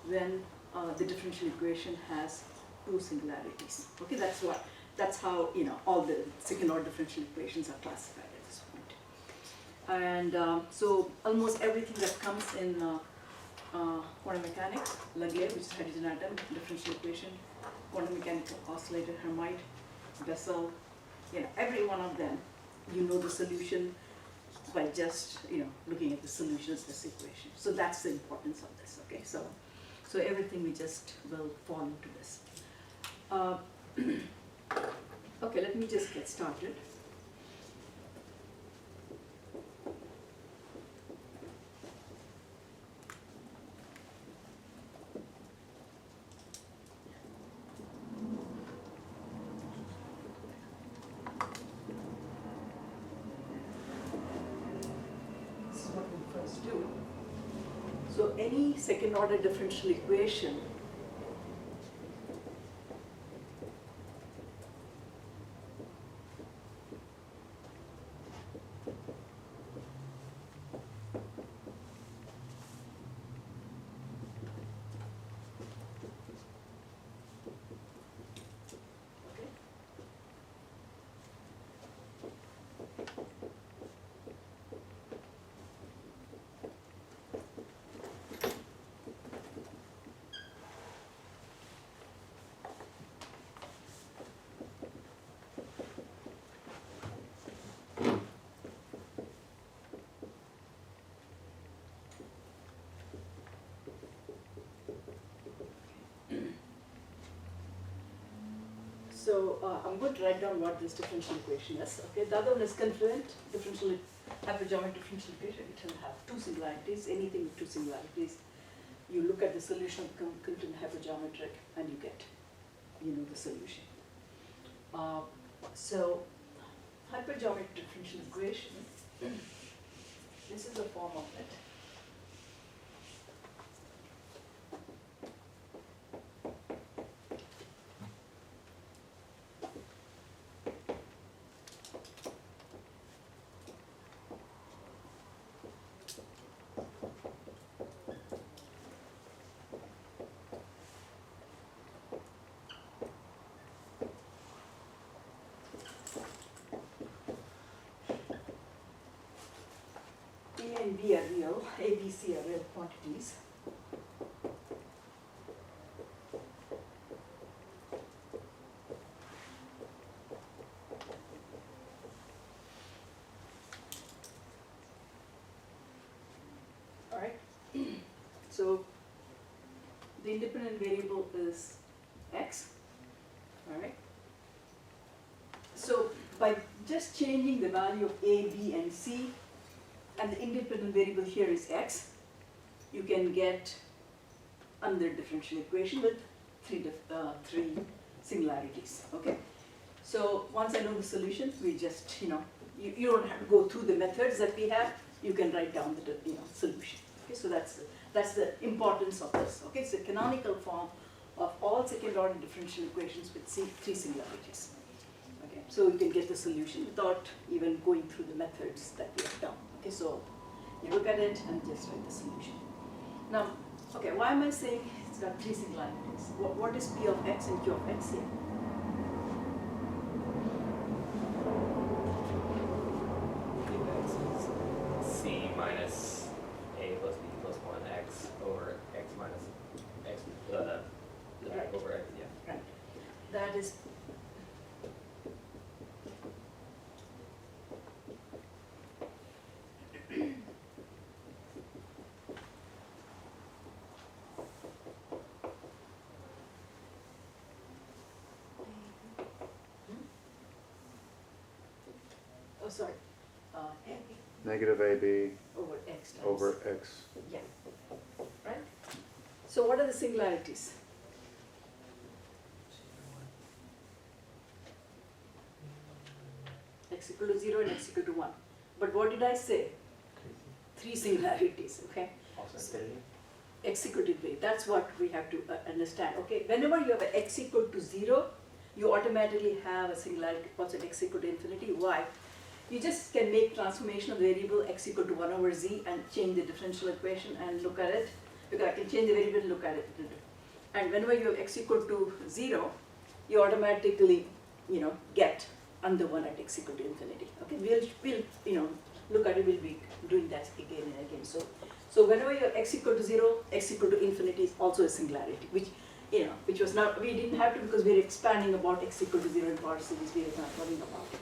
when the differential equation has two singularities. Okay, that's how all the second order differential equations are classified at this point. And so almost everything that comes in quantum mechanics, Laguerre, which is hydrogen atom differential equation, quantum mechanical oscillator, Hermite, Bessel, every one of them, the solution by just looking at the solutions of this equation. So that's the importance of this. Okay, so everything we just will fall into this. Okay, let me just get started. Do. So any second order differential equation So I'm going to write down what this differential equation is. Okay, the other one is confluent differential hypergeometric differential equation. It will have two singularities. Anything with two singularities, you look at the solution of confluent hypergeometric, and you get, the solution. So hypergeometric differential equation. This is the form of it. A and B are real, A, B, C are real quantities. All right. So the independent variable is x. All right. So by just changing the value of A, B, and C, and the independent variable here is x, you can get another differential equation with three singularities. Okay, so once I know the solution, we just you don't have to go through the methods that we have. You can write down the solution. Okay, so that's the importance of this. Okay, it's a canonical form of all second order differential equations with three singularities. Okay, so you can get the solution without even going through the methods that we have done. Okay, so you look at it and just write the solution. Now, okay, why am I saying it's got three singularities? What is P of x and Q of x here? C minus A plus B plus 1x over x minus x Right. over x, yeah. Right. That is oh, sorry. Negative AB Over x times. over X. Yeah. Right? So what are the singularities? X equal to 0 and x equal to 1. But what did I say? Three singularities, okay? Also infinity. X equal to infinity. That's what we have to understand. Okay, whenever you have an x equal to 0, you automatically have a singularity also at x equal to infinity. Why? You just can make transformation of the variable x equal to 1 over z and change the differential equation and look at it. because I can change the variable, look at it. And whenever you have x equal to 0, you automatically, get under 1 at x equal to infinity. Okay, we'll look at it, we'll be doing that again and again. So whenever you have x equal to 0, x equal to infinity is also a singularity, which was not, we didn't have to because we're expanding about x equal to 0 in power series, we are not worrying about it.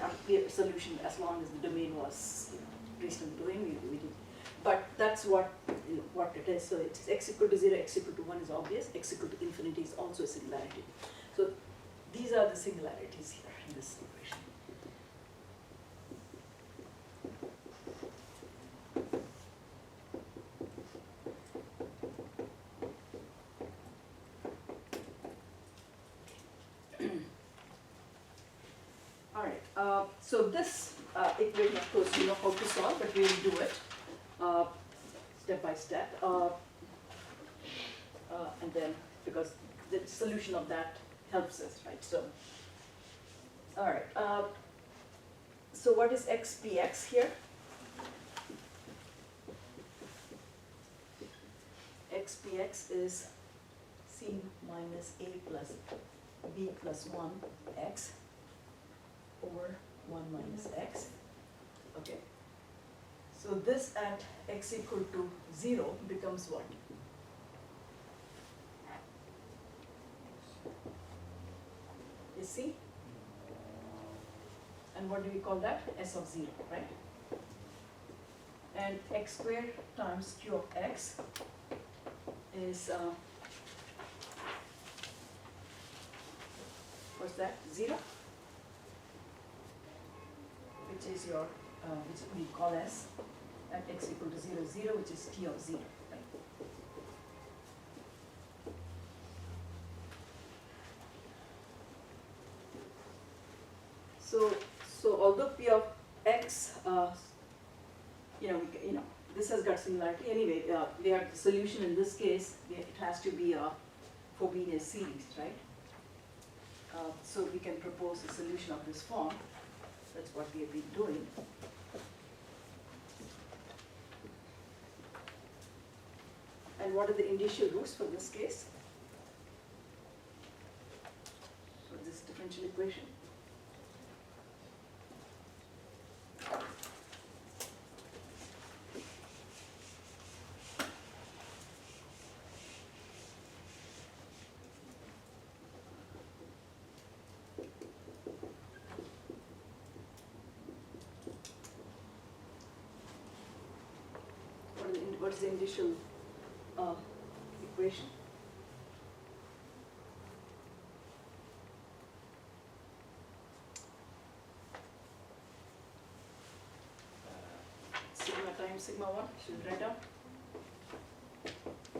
Our solution, as long as the domain was reasonable doing, we did. But that's what it is. So it's x equal to 0, x equal to 1 is obvious, x equal to infinity is also a singularity. So these are the singularities here in this equation. All right, so this equation, of course, you know how to solve, but we will do it step by step. And then, because the solution of that helps us, right? So, all right. So what is xpx here? Xpx is c minus a plus b plus 1 x over 1 minus x. Okay. So this at x equal to 0 becomes what? You see? And what do we call that? S of 0, right? And x squared times q of x is, what's that? 0? Which is your, which we call as at x equal to 0, 0, which is t of 0, right? So although p of x, this has got similarity. Anyway, we have the solution in this case. It has to be a Frobenius series, right? So we can propose a solution of this form. That's what we have been doing. And what are the initial roots for this case? For this differential equation? What is the initial equation? Sigma times sigma 1, should we write down?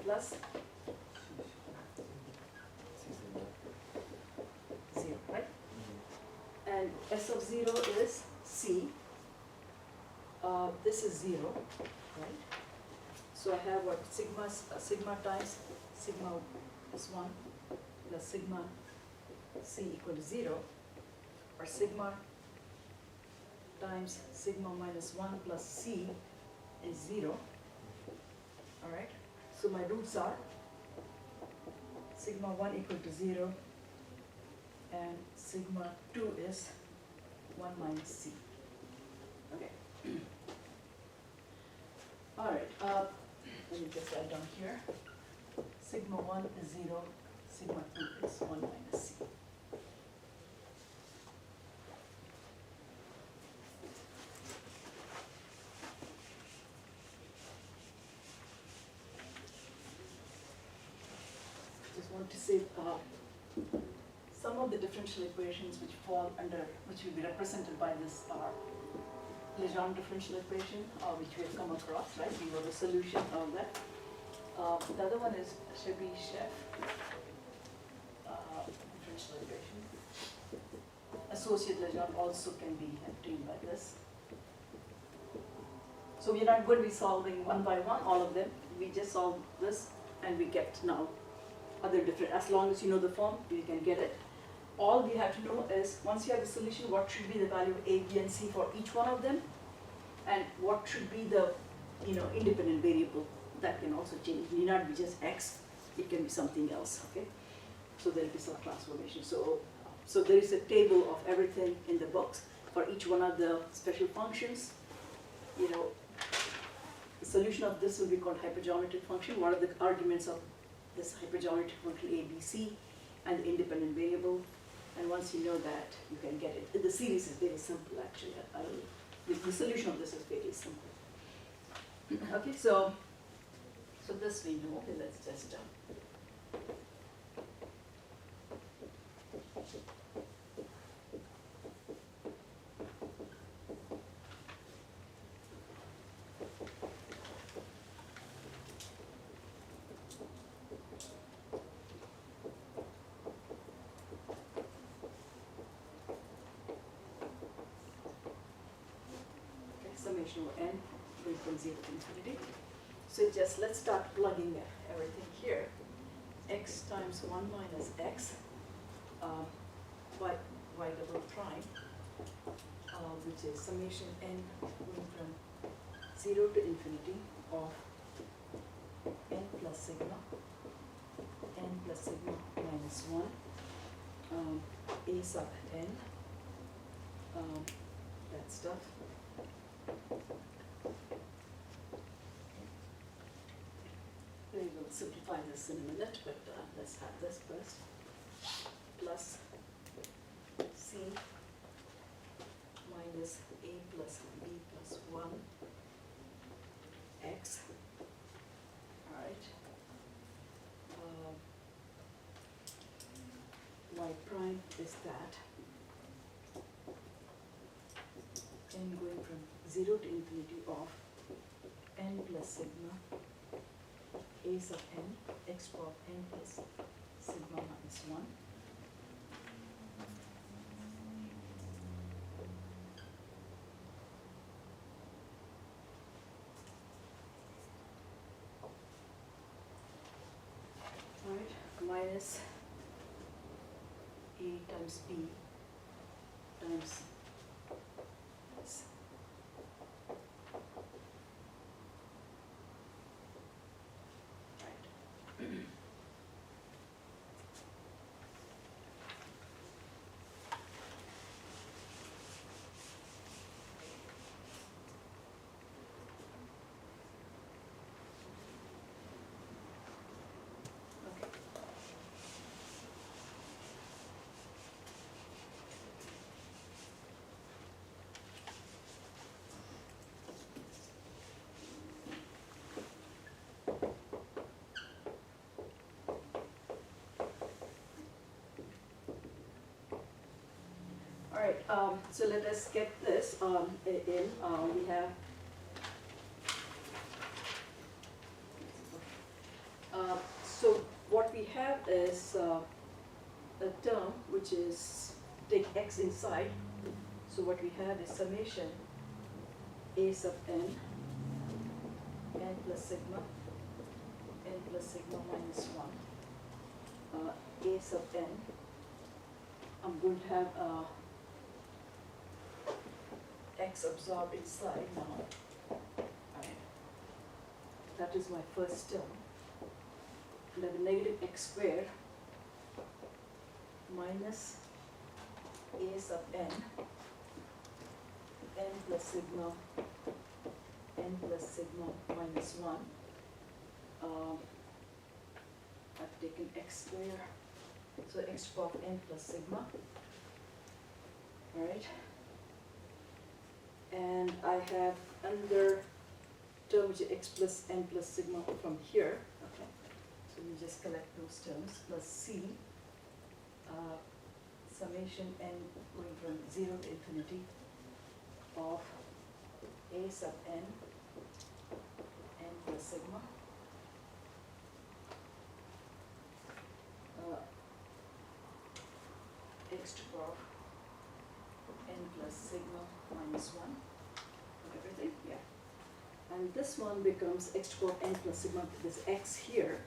Plus 0, right? And S of 0 is C. This is 0, right? So I have what? Sigma times sigma plus 1 plus sigma C equal to 0, or sigma times sigma minus 1 plus C is 0. All right. So my roots are sigma 1 equal to 0 and sigma 2 is 1 minus C. Okay. All right. Let me just write down here. Sigma 1 is 0, sigma 2 is 1 minus C. Just want to say some of the differential equations which fall under, which will be represented by this are Legendre differential equation, which we have come across, right? We know the solution of that. The other one is Chebyshev differential equation. Associate Legendre also can be obtained by this. So we're not going to be solving one by one, all of them. We just solve this and we get now other different, as long as you know the form, you can get it. All we have to know is, once you have the solution, what should be the value of A, B, and C for each one of them, and what should be the independent variable that can also change. It need not be just x, it can be something else, okay? So there'll be some transformation. So there is a table of everything in the books for each one of the special functions. You know, the solution of this will be called hypergeometric function. What are the arguments of this hypergeometric function a, b, c, and the independent variable? And once you know that, you can get it. The series is very simple, actually. The solution of this is very simple. Okay, so this we know. Okay, let's just summation over n going from 0 to infinity. So just let's start plugging everything here. X times 1 minus x, y double prime, which is summation n going from 0 to infinity of n plus sigma minus 1, a sub n, that stuff. We will simplify this in a minute, but let's have this first. Plus c minus a plus b plus 1 x. All right. Y prime is that. N going from 0 to infinity of n plus sigma a sub n x power n plus sigma minus 1. Alright, minus a times b times s. Alright, so let us get this in. We have so what we have is a term which is, take x inside. So what we have is summation a sub n plus sigma minus 1 a sub n. I'm going to have x absorbed inside now. Right. That is my first term. And I have a negative x squared minus a sub n plus sigma minus 1. I've taken x squared, so x power n plus sigma. Alright. And I have another term which is x plus n plus sigma from here. Okay. So we just collect those terms plus c summation n going from 0 to infinity of a sub n plus sigma x to the power n plus sigma minus 1 of everything, yeah. And this one becomes x to the power n plus sigma, this x here,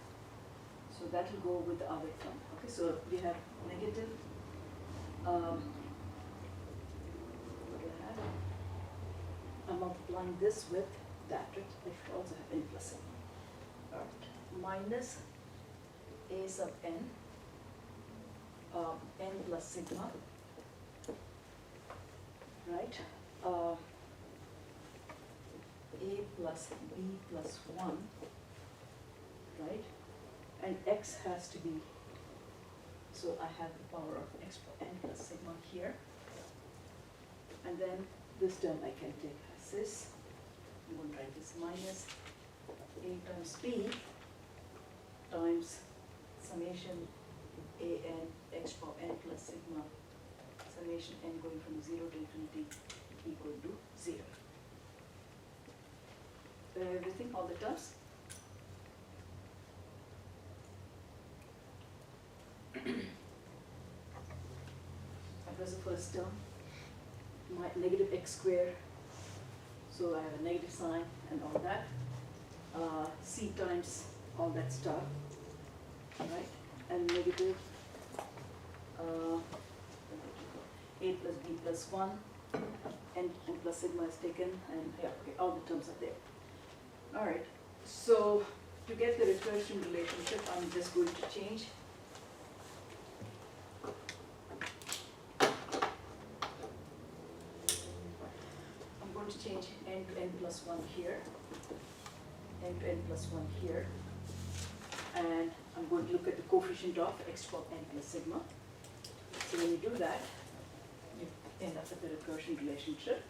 so that will go with the other term. Okay, so we have negative, what do I have? I'm multiplying this with that, right? I should also have n plus sigma. minus a sub n, n plus sigma, right? A plus b plus 1, right? And x has to be, so I have the power of x n plus sigma here. And then this term I can take as this. I'm going to write this minus a times b times summation a n x power n plus sigma summation n going from 0 to infinity equal to 0. Everything, all the terms. That was the first term. My negative x squared, so I have a negative sign and all that. C times all that stuff, right? And negative a plus b plus 1, n plus sigma is taken, and yeah, okay, all the terms are there. All right, so to get the recursion relationship, I'm just going to change n to n plus 1 here, n to n plus 1 here, and I'm going to look at the coefficient of x to the power n plus sigma. So when you do that, you end up with the recursion relationship.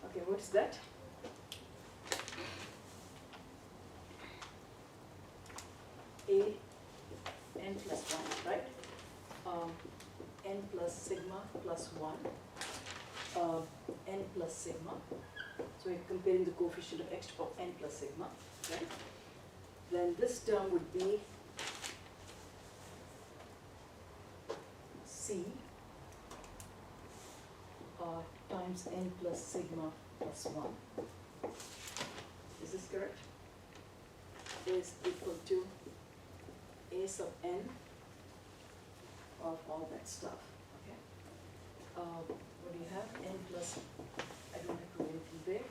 Okay, what is that? A n plus 1, right? N plus sigma plus 1, n plus sigma. So we're comparing the coefficient of x to the power n plus sigma, right? Then this term would be C times n plus sigma plus 1. Is this correct? Is equal to a sub n of all that stuff, okay? What do you have? N plus, I don't have to do anything there.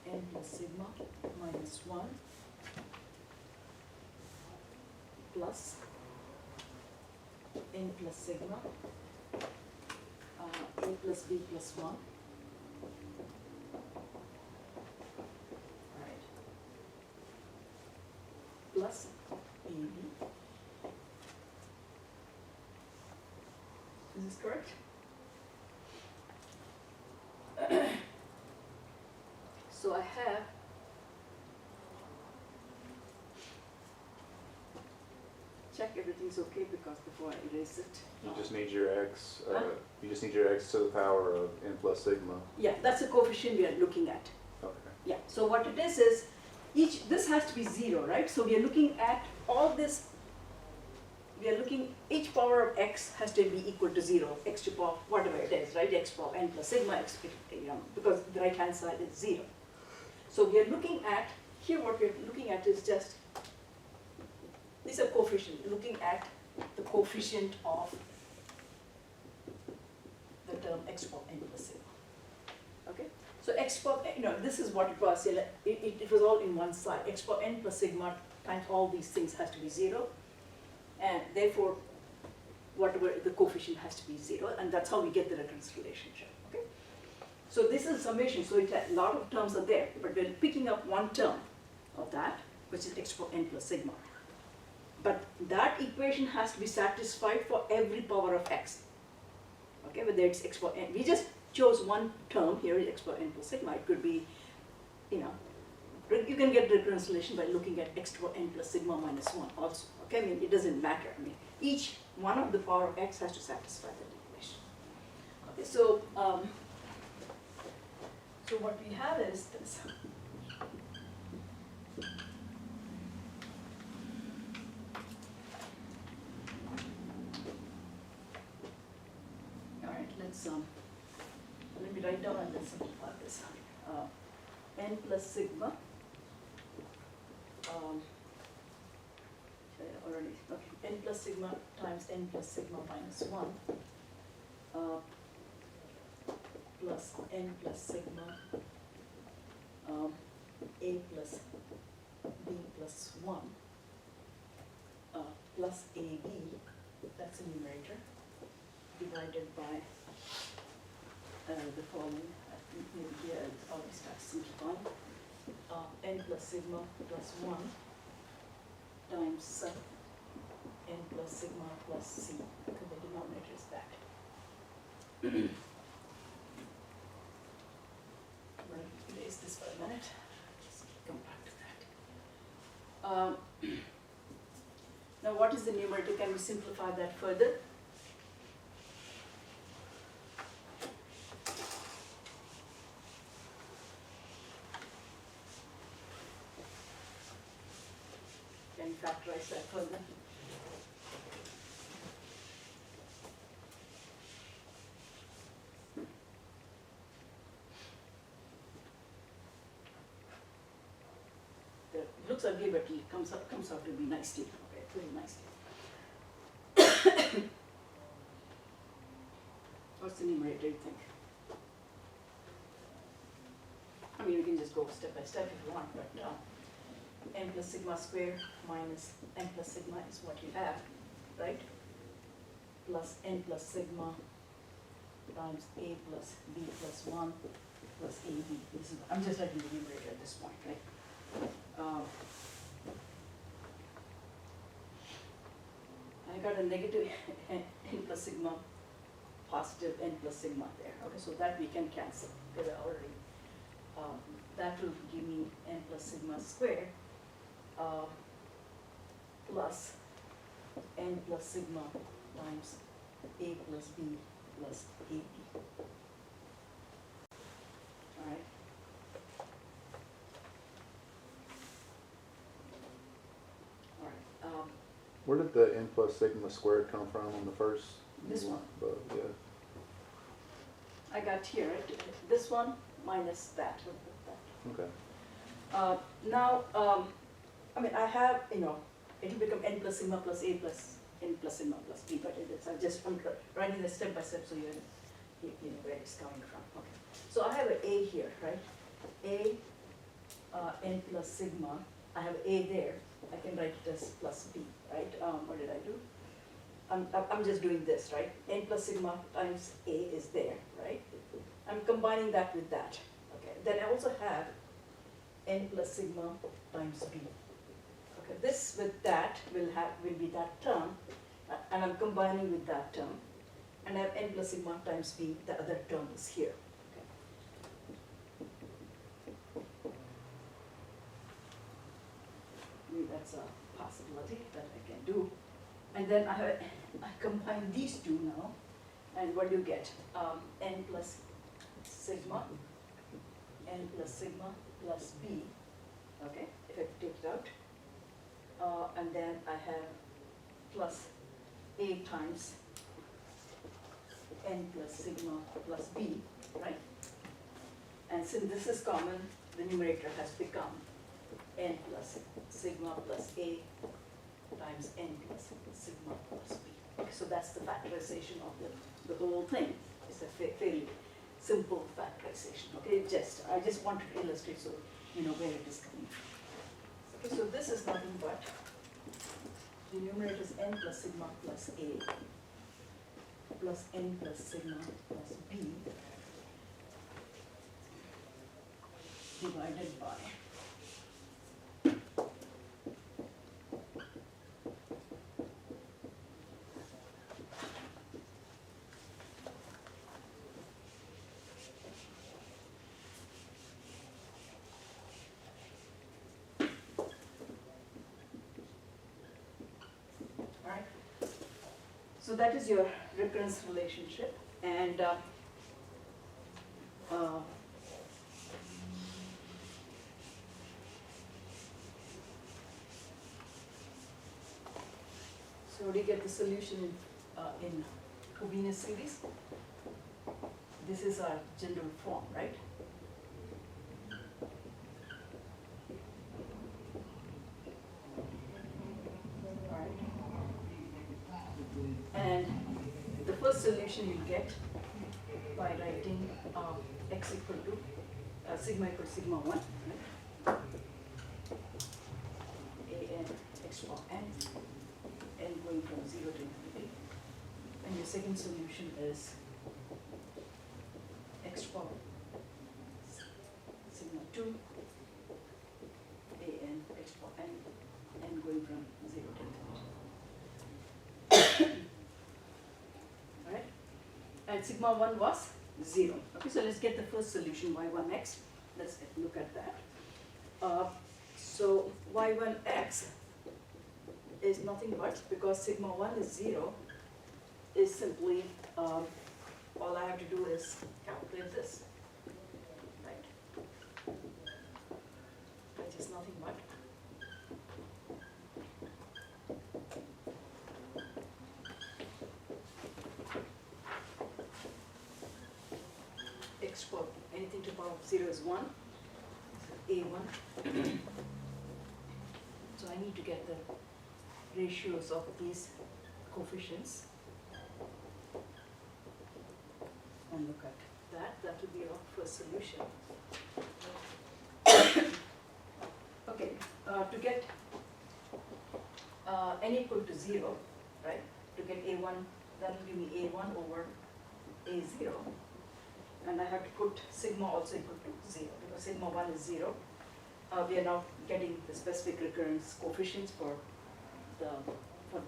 N plus sigma minus 1 plus n plus sigma, a plus b plus 1. Right. Plus ab. Is this correct? So I have check everything's okay, because before I erase it. You just need your x, Huh? you just need your x to the power of n plus sigma. Yeah, that's the coefficient we are looking at. Okay. Yeah, so what it is this has to be 0, right? So we are looking at all this, we are looking, each power of x has to be equal to 0, x to the power, whatever it is, right? X power n plus sigma, x, because the right hand side is 0. So we are looking at, here what we are looking at is just, these are coefficients, looking at the coefficient of the term x power n plus sigma. Okay? So x power, this is what it was. It was all in one side. X power n plus sigma times all these things has to be 0. And therefore, whatever the coefficient has to be 0. And that's how we get the recurrence relationship. Okay? So this is summation. So a lot of terms are there. But we're picking up one term of that, which is x power n plus sigma. But that equation has to be satisfied for every power of x. Okay, whether it's x power n. We just chose one term here, x power n plus sigma. It could be, you can get recurrence relation by looking at x to the power n plus sigma minus 1 also. Okay, I mean, it doesn't matter. I mean, each one of the power of x has to satisfy that equation. Okay, so, so what we have is this. let me write down and then simplify this. N plus sigma, already, okay, n plus sigma times n plus sigma minus 1, plus n plus sigma, a plus b plus 1, plus ab, that's a numerator, divided by the following, maybe here I'll always start simplifying, n plus sigma plus 1 times n plus sigma plus c, because the denominator is that. I'm going to erase this for a minute, just come back to that. Now what is the numerator? Can we simplify that further? Can you factorize that further? It looks ugly, but it comes out to be nicely. Okay, very nicely. What's the numerator, you think? I mean, you can just go step by step if you want, but n plus sigma squared minus n plus sigma is what you have, right? Plus n plus sigma times a plus b plus 1 plus ab. This is, I'm just writing the numerator at this point, right? I got a negative n plus sigma, positive n plus sigma there. Okay, so that we can cancel because I already, that will give me n plus sigma squared plus n plus sigma times a plus b plus ab. All right. All right. Where did the n plus sigma squared come from on the first? This one. But, yeah. I got here, right? This one minus that. Okay. Now, I mean, I have, it will become n plus sigma plus a plus n plus sigma plus b, but I'm writing this step by step so you know where it's coming from. Okay. So I have an a here, right? A n plus sigma. I have a there. I can write it as plus b, right? What did I do? I'm just doing this, right? N plus sigma times a is there, right? I'm combining that with that. Okay. Then I also have n plus sigma times b. Okay. This with that will be that term, and I'm combining with that term, and I have n plus sigma times b. The other term is here. Okay. Maybe that's a possibility that I can do. And then I combine these two now, and what do you get? N plus sigma plus b, okay, if I take it out. And then I have plus a times n plus sigma plus b, right? And since this is common, the numerator has become n plus sigma plus a times n plus sigma plus b. Okay, so that's the factorization of the whole thing. It's a fairly simple factorization. Okay, I just wanted to illustrate so you know where it is coming from. Okay, so this is nothing but the numerator is n plus sigma plus a plus n plus sigma plus b divided by so that is your recurrence relationship, and so do you get the solution in Hovey's series? this is our general form, right? Alright. And the first solution you get by writing x equal to sigma equal to sigma 1, right? A n x power n going from 0 to infinity. And your second solution is x power sigma 2 a n x power n going from 0 to infinity. Alright? And sigma 1 was 0. Okay, so let's get the first solution, y1x. Let's look at that. So y1x is nothing but, because sigma 1 is 0, is simply, all I have to do is calculate this, right? Which is nothing but x power, anything to the power of 0 is 1, so a1. So I need to get the ratios of these coefficients and look at that. That will be our first solution. Okay, to get n equal to 0, right? To get a1, that will give me a1 over a0. And I have to put sigma also equal to 0, because sigma 1 is 0. We are now getting the specific recurrence coefficients for the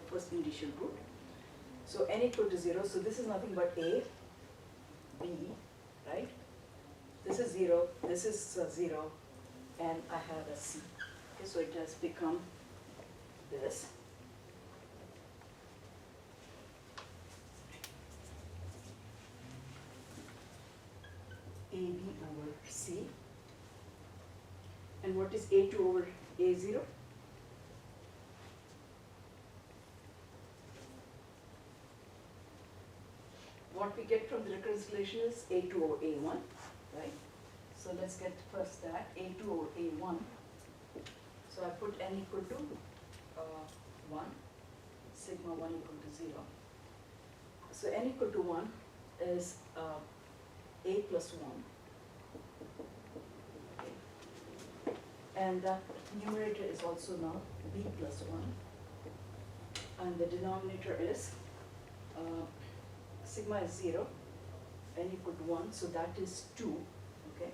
first initial root. So n equal to 0, so this is nothing but a, b, right? This is 0, this is 0, and I have a c. Okay, so it has become this. AB over C. And what is A2 over A0? What we get from the recurrence relation is A2 over A1, right? So let's get first that, A2 over A1. So I put n equal to 1, sigma 1 equal to 0. So n equal to 1 is a plus 1. Okay. And the numerator is also now b plus 1. And the denominator is sigma is 0, n equal to 1, so that is 2. Okay.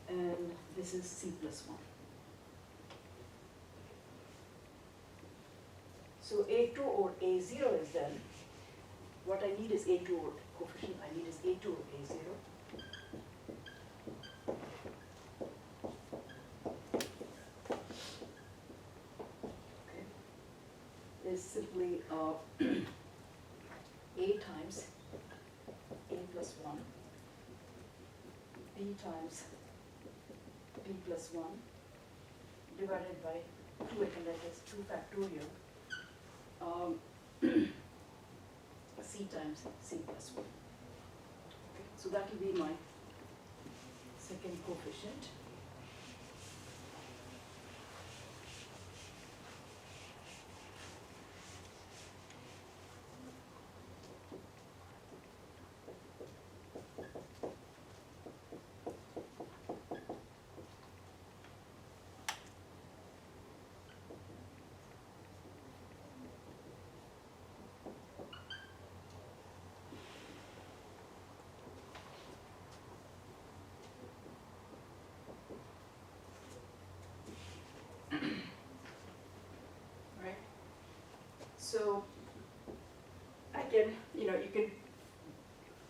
And this is c plus 1. So A2 over A0 is then, what I need is A2 over coefficient, I need is A2 over A0. Okay. Is simply A times A plus 1, B times B plus 1 divided by 2, I can write as 2 factorial. C times C plus 1. Okay. So that will be my second coefficient. Right. So I can, you can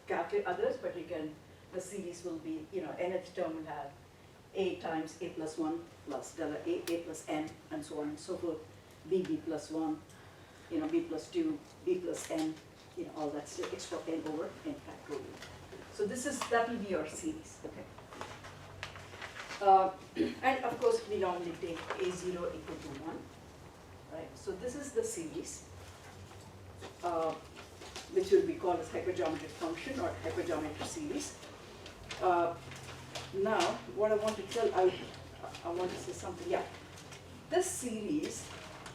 calculate others, but you can, the series will be, nth term will have a times a plus 1 plus delta a plus n, and so on and so forth, b plus 1, b plus 2, b plus n, all that still extra n over n factorial. So that will be your series, okay? And of course, we normally take a0 equal to 1, right? So this is the series. which will be called as hypergeometric function or hypergeometric series. Now, what I want to tell, I want to say something, yeah. This series,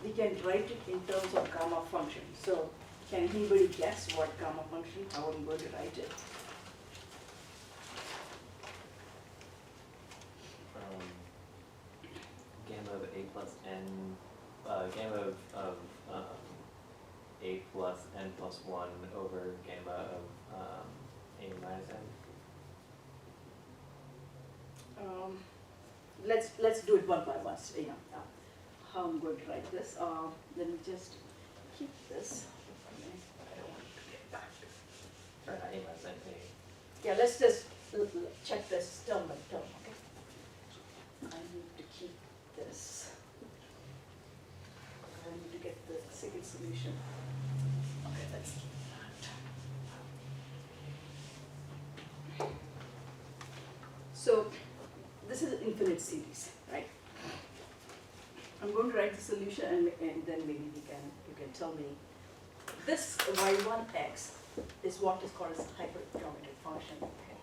we can write it in terms of gamma function. So, can anybody guess what gamma function, how I'm going to write it? Gamma of a plus n, gamma of a plus n plus 1 over gamma of a minus n. Let's do it one by one. You know, how I'm going to write this. Let me just keep this. I don't want it to get back. Or a minus n, a. Yeah, let's just check this term by term, okay? I need to keep this. I need to get the second solution. Okay, let's keep that. So, this is an infinite series, right? I'm going to write the solution and then maybe you can tell me. This y1x is what is called as a hypergeometric function. Okay.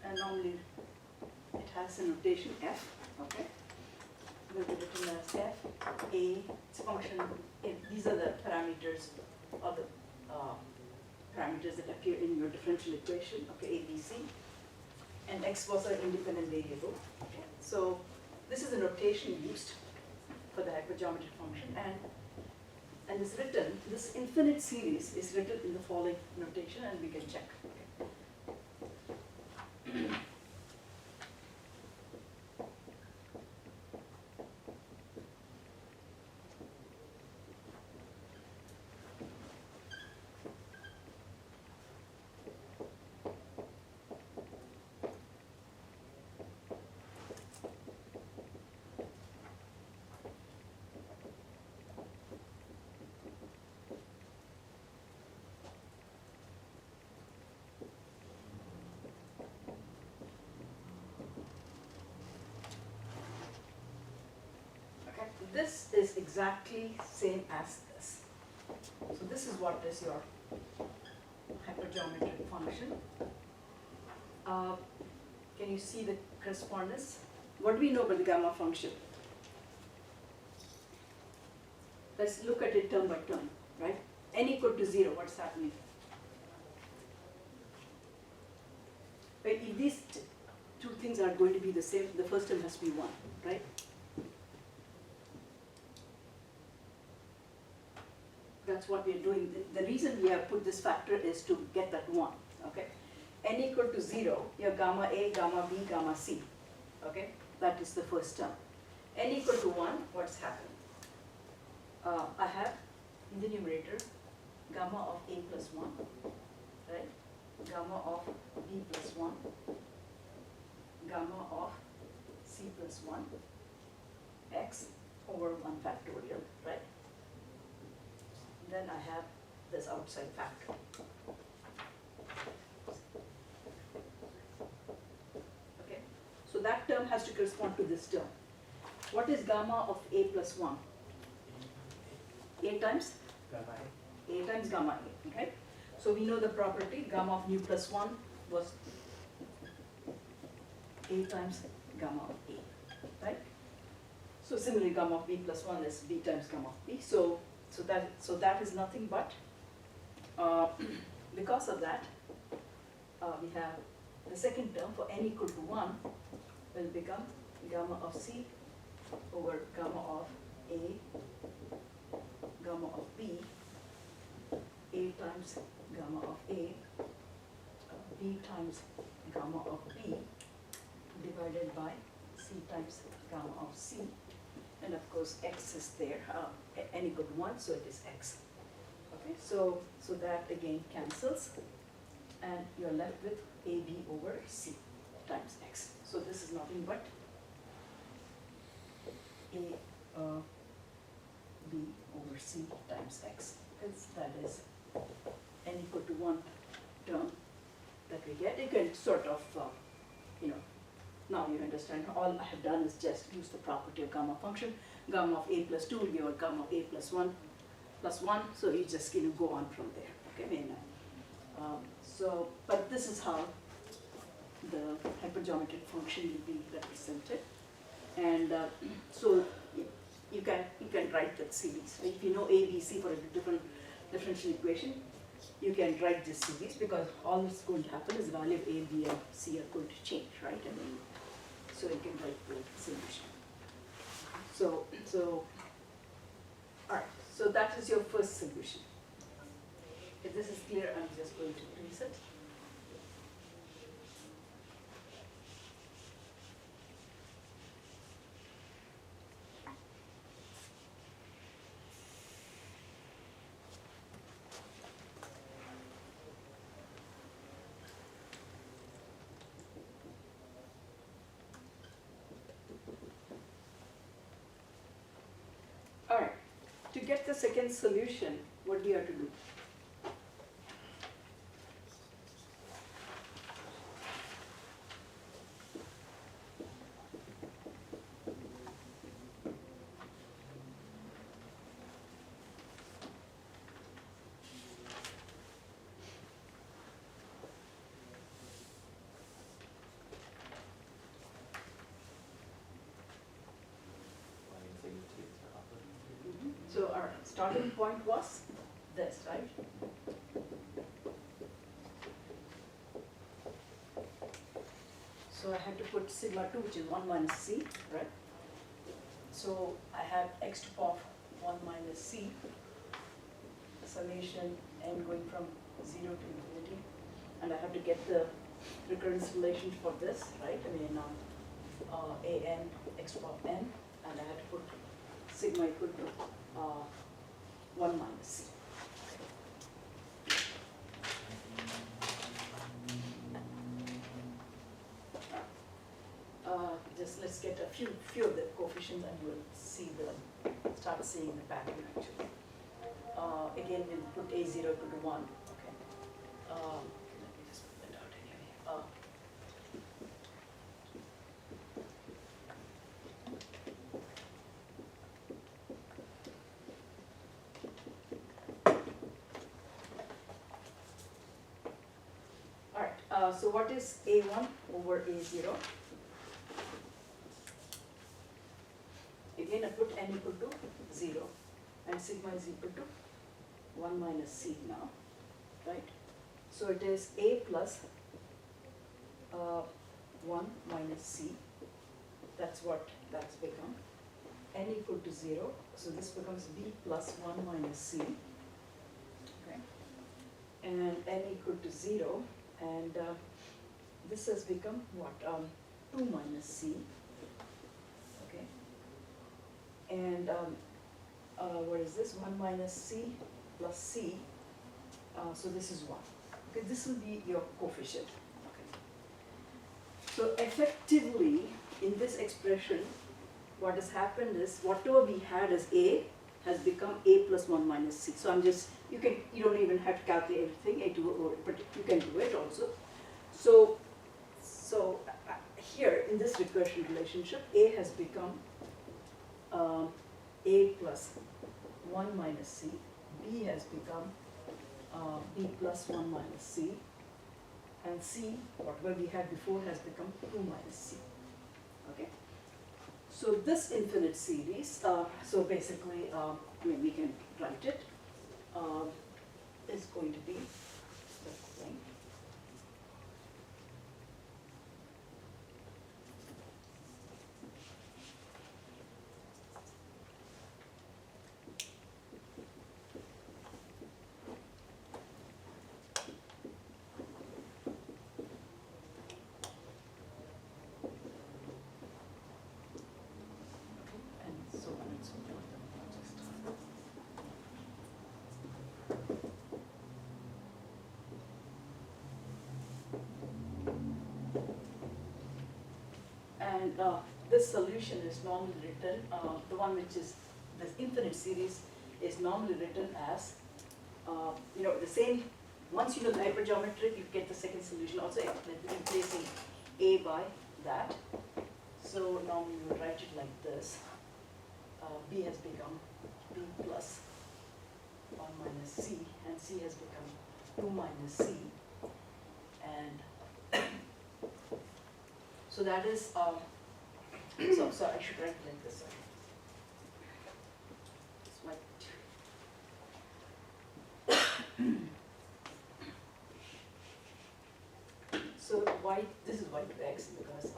And normally it has a notation f, okay? Will be written as f, a, it's a function, these are the parameters of the parameters that appear in your differential equation, okay, a, b, c. And x was an independent variable. Okay. So this is a notation used for the hypergeometric function, and is written, this infinite series is written in the following notation, and we can check. Okay. This is exactly same as this. So this is what is your hypergeometric function. Can you see the correspondence? What do we know about the gamma function? Let's look at it term by term, right? N equal to 0, what's happening? Right, if these two things are going to be the same, the first term has to be 1, right? That's what we're doing. The reason we have put this factor is to get that 1, okay? N equal to 0, you have gamma A, gamma B, gamma C, okay? That is the first term. N equal to 1, what's happening? I have in the numerator gamma of A plus 1, right? Gamma of B plus 1, gamma of C plus 1, x over 1 factorial, right? Then I have this outside factor. Okay, so that term has to correspond to this term. What is gamma of A plus 1? A times? Gamma A times gamma A, right? So we know the property, gamma of nu plus 1 was A times gamma of A, right? So similarly, gamma of B plus 1 is B times gamma of B. So that is nothing but, because of that, we have the second term for n equal to 1 will become gamma of C over gamma of A, gamma of B, A times gamma of A, B times gamma of B divided by C times gamma of C. And of course, x is there, n equal to 1, so it is x. Okay, so that again cancels, and you're left with AB over C times x. So this is nothing but A B over C times x. That is n equal to 1 term that we get. You can sort of, now you understand, all I have done is just use the property of gamma function. Gamma of a plus 2 will give a gamma of a plus 1 plus 1, so you just go on from there. Okay, I mean, so, but this is how the hypergeometric function will be represented. And so you can write that series. If you know A, B, C for a different differential equation, you can write this series, because all that's going to happen is the value of A, B, and C are going to change, right? I mean, so you can write the solution. So all right, so that is your first solution. If this is clear, I'm just going to erase it. All right, to get the second solution, what do you have to do? So our starting point was this, right? So I had to put sigma 2, which is 1 minus c, right? So I have x to the power of 1 minus c, summation n going from 0 to infinity. And I have to get the recurrence relation for this, right? I mean, a n x to the power of n, and I had to put sigma equal to 1 minus c. Just let's get a few of the coefficients, and you'll start seeing the pattern actually. Again, we'll put a0 equal to 1. Okay. Let me just put that out anyway. So what is a1 over a0? Again, I put n equal to 0, and sigma is equal to 1 minus c now, right? So it is a plus 1 minus c. That's what that's become. N equal to 0, so this becomes b plus 1 minus c. Okay, and n equal to 0. And this has become what? 2 minus c. Okay. And what is this? 1 minus c plus c. So this is 1. Okay, this will be your coefficient. Okay. So effectively, in this expression, what has happened is whatever we had as a has become a plus 1 minus c. So I'm just, you don't even have to calculate everything, but you can do it also. So here in this recursion relationship, a has become a plus 1 minus c, b has become b plus 1 minus c, and c, whatever we had before, has become 2 minus c. Okay. So this infinite series, so basically, we can write it, is going to be the thing. And this solution is normally written, the one which is this infinite series is normally written as, the same, once you know the hypergeometric, you get the second solution also replacing a by that. So now we would write it like this. B has become B plus 1 minus C, and C has become 2 minus C. And so that is, so I should write it like this. Sorry. It's like so y, this is y to x because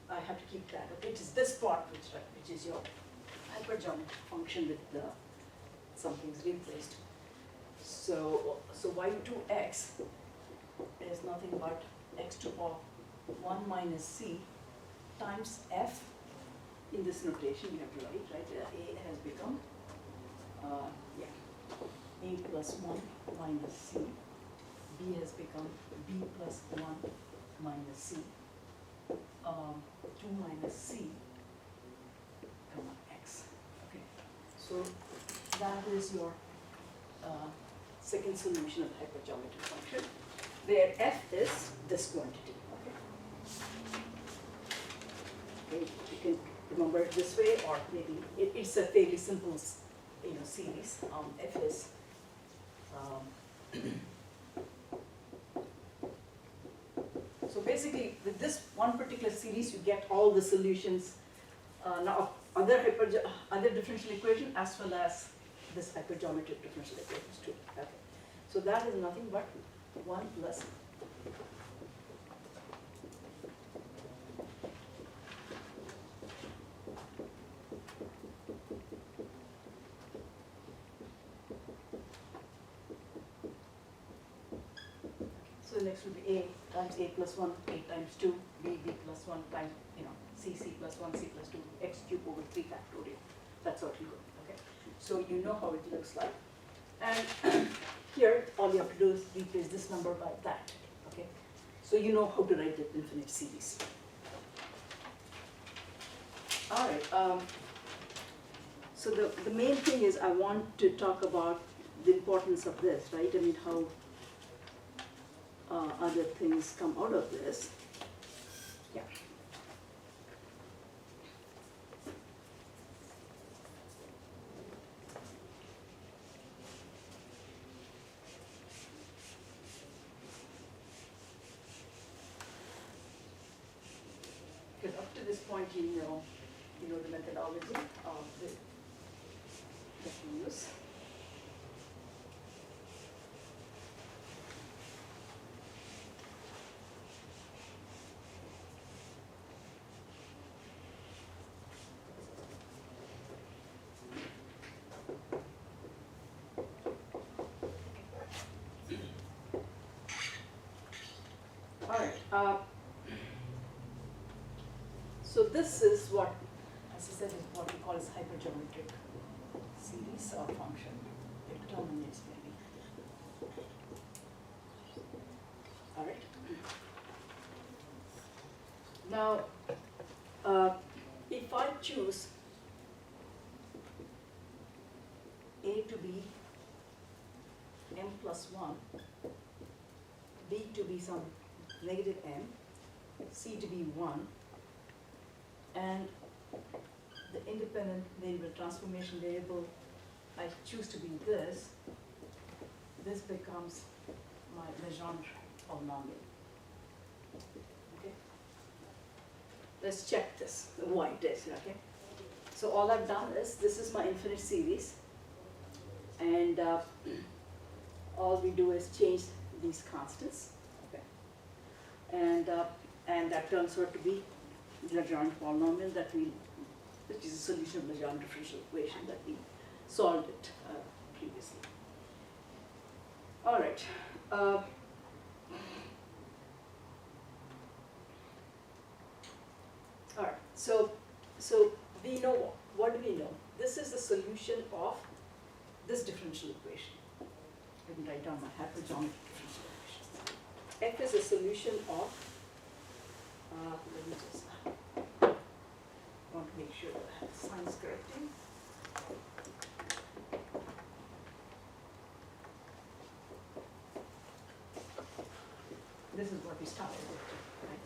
I have to keep that. Okay, it is this part which is your hypergeometric function with the something's replaced. So y to x is nothing but x to the power 1 minus c times f. In this notation you have to write, right? A has become a plus 1 minus c. B has become b plus 1 minus c. 2 minus c comma x. Okay, so that is your second solution of the hypergeometric function, where f is this quantity. Okay, you can remember it this way, or maybe it's a fairly simple, series. F is so basically, with this one particular series, you get all the solutions now other differential equation as well as this hypergeometric differential equations too. Okay. So that is nothing but 1 plus so next will be a times a plus 1, a times 2, b plus 1 times, c plus 1, c plus 2, x cube over 3 factorial. That's how it will go. Okay. So you know how it looks like. And here, all you have to do is replace this number by that. Okay. So you know how to write the infinite series. All right. So the main thing is I want to talk about the importance of this, right? I mean, how other things come out of this. Yeah. Because up to this point, you know the methodology of the that we use. All right. So this is what, as I said, is what we call as hypergeometric series or function. It terminates maybe. All right. Now, if I choose a to be m plus 1, b to be some negative m, c to be 1, and the independent variable transformation variable I choose to be this becomes my Legendre polynomial. Okay? Let's check this, why it is, okay? So all I've done is, this is my infinite series, and all we do is change these constants, okay? And that turns out to be Legendre polynomial which is a solution of the Legendre differential equation that we solved it previously. All right. All right. So we know, what do we know? This is the solution of this differential equation. I can write down my hypergeometric differential equation. F is a solution of, let me just want to make sure that I have the signs correctly. This is what we started with, right?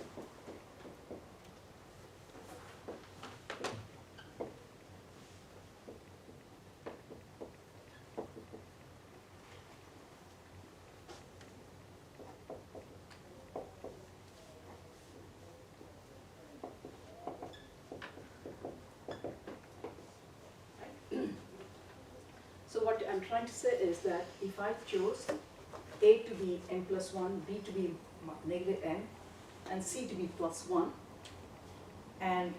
trying to say is that if I chose A to be n plus 1, B to be negative n, and C to be plus 1, and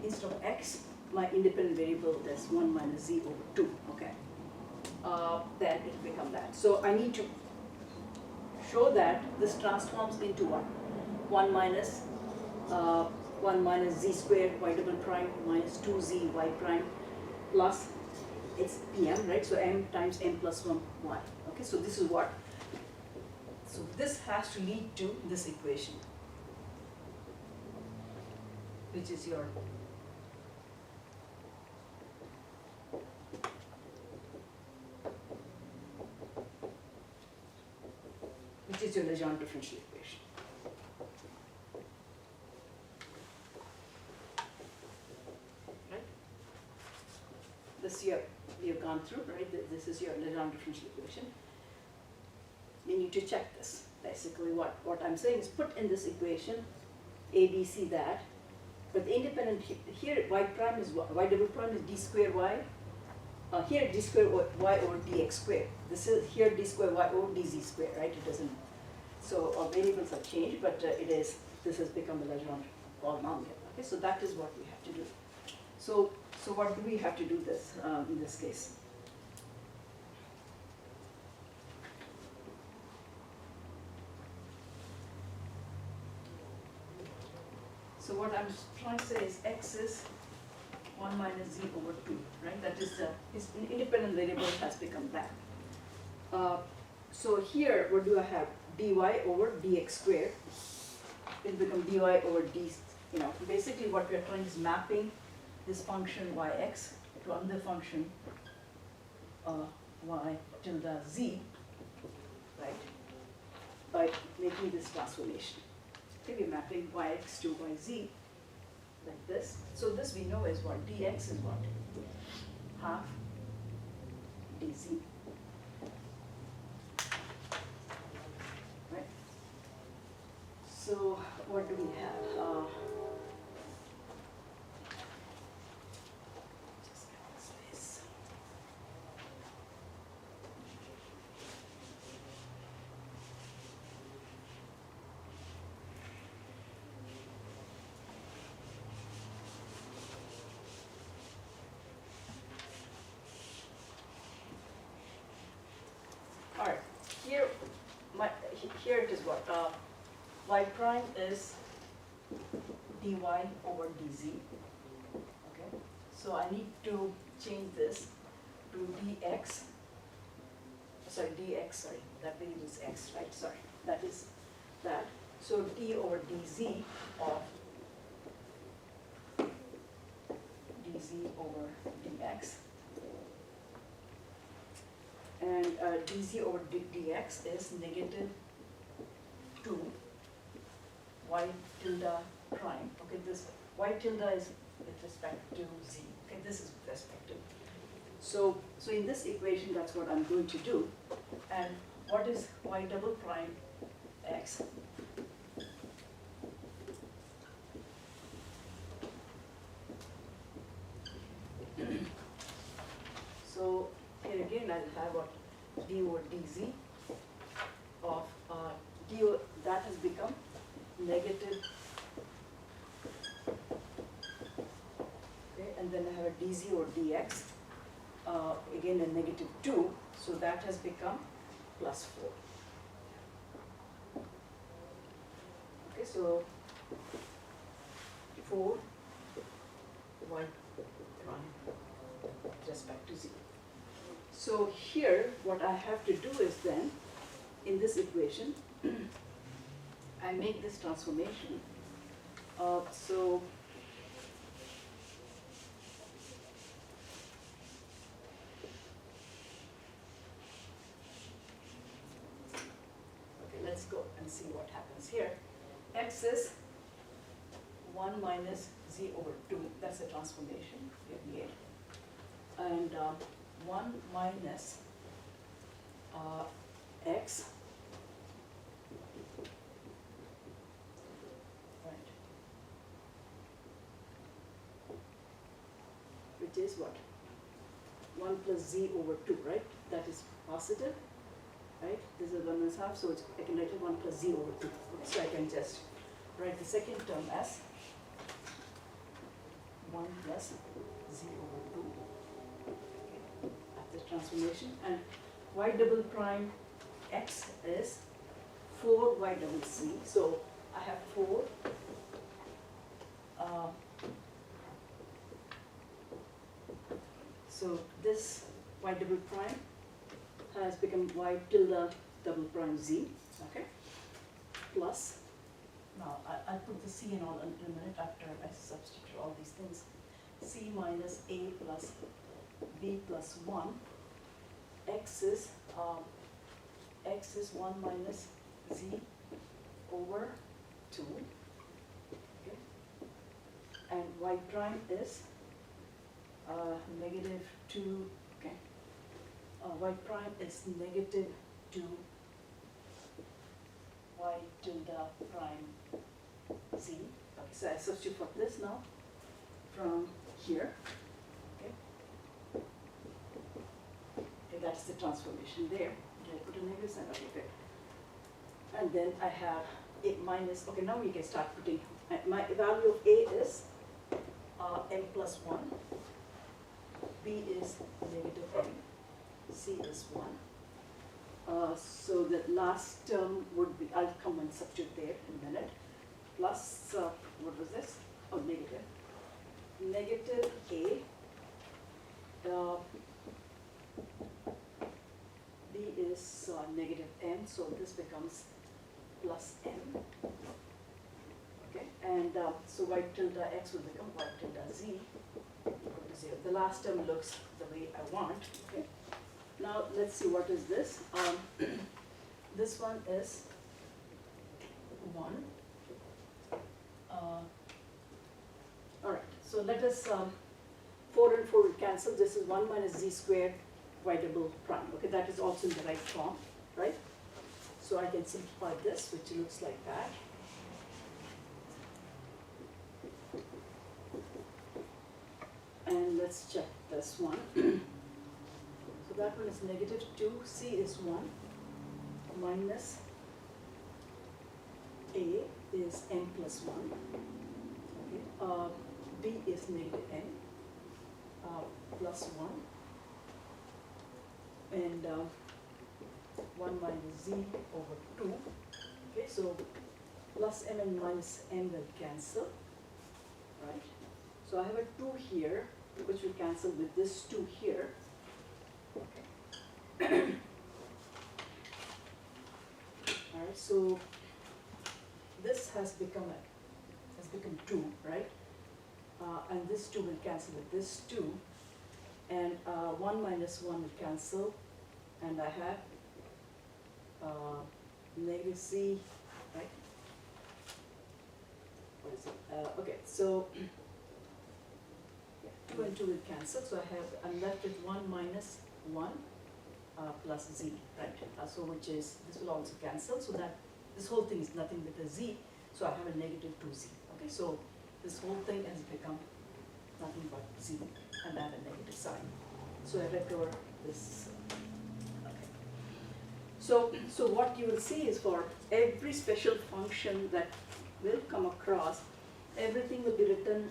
instead of x, my independent variable is 1 minus z over 2, okay? Then it will become that. So I need to show that this transforms into what? 1 minus z squared y double prime minus 2z y prime plus it's pm, right? So m times m plus 1 y. Okay, so this is what? So this has to lead to this equation, which is your Legendre differential equation. Right? This year we have gone through, right? This is your Legendre differential equation. You need to check this. Basically what I'm saying is put in this equation A, B, C, that, but the independent here y prime is y double prime is d square y. Here d square y over dx square. This is here d square y over dz square, right? It doesn't. So our variables have changed, but this has become a Legendre polynomial. Okay, so that is what we have to do. So what do we have to do this in this case? So what I'm trying to say is x is 1 minus z over 2, right? That is its independent variable has become that. So here, what do I have? dy over dx squared. It will become dy over d, basically what we are trying is mapping this function yx to another function y tilde z, right? By making this transformation. Okay, we're mapping yx to yz like this. So this we know is what? Dx is what? Half dz. Right? So what do we have? Just get this space. All right, here it is what? Y prime is dy over dz, okay? So I need to change this to dx, that variable is x, right? Sorry, that is that. So d over dz of dz over dx. And dz over dx is negative 2 y tilde prime. Okay, this y tilde is with respect to z. Okay, this is with respect to. So in this equation, that's what I'm going to do. And what is y double prime x? So here again, I'll have what d over dz of that has become negative, okay, and then I have a dz over dx, again a negative 2, so that has become plus 4. Okay, so 4 y prime with respect to z. So here, what I have to do is then, in this equation, I make this transformation. So okay, let's go and see what happens here. X is 1 minus z over 2. That's the transformation we have made. And 1 minus x, right, which is what? 1 plus z over 2, right? That is positive, right? This is 1 minus half, so it's, I can write it 1 plus z over 2. Okay, so I can just write the second term as 1 plus z over 2. Okay, after transformation, and y double prime x is 4y double z. So I have 4. So this y double prime has become y tilde double prime z, okay? Plus, now I'll put the c and all in a minute after I substitute all these things. C minus a plus b plus 1, x is 1 minus z over 2, okay? And y prime is negative 2, okay? Y prime is negative 2 y tilde prime z. Okay, so I substitute for this now from here, okay? Okay, that's the transformation there. Did I put a negative sign? Okay, good. And then I have a minus, okay, now we can start putting, my value of a is m plus 1, b is negative m, c is 1. So the last term would be, I'll come and substitute there in a minute, plus, what was this? Oh, negative. Negative a, b is negative m, so this becomes plus m. Okay, and so y tilde x will become y tilde z equal to 0. The last term looks the way I want. Okay. Now let's see what is this. This one is 1. All right, so let us, 4 and 4 will cancel. This is 1 minus z squared y double prime. Okay, that is also in the right form, right? So I can simplify this, which looks like that. And let's check this one. So that one is negative 2, c is 1, minus a is n plus 1, okay. B is negative n, plus 1, and 1 minus z over 2, okay, so plus m and minus n will cancel, right? So I have a 2 here, which will cancel with this 2 here. Okay. All right, so this has become 2, right? And this 2 will cancel with this 2, and 1 minus 1 will cancel, and I have negative c, right? What is it? Okay, so 2 and 2 will cancel, so I'm left with 1 minus 1 plus z, right? So which is, this will also cancel, so that this whole thing is nothing but a z, so I have a negative 2z, okay? So this whole thing has become nothing but z, and I have a negative sign. So I recover this, okay. So what you will see is for every special function that will come across, everything will be written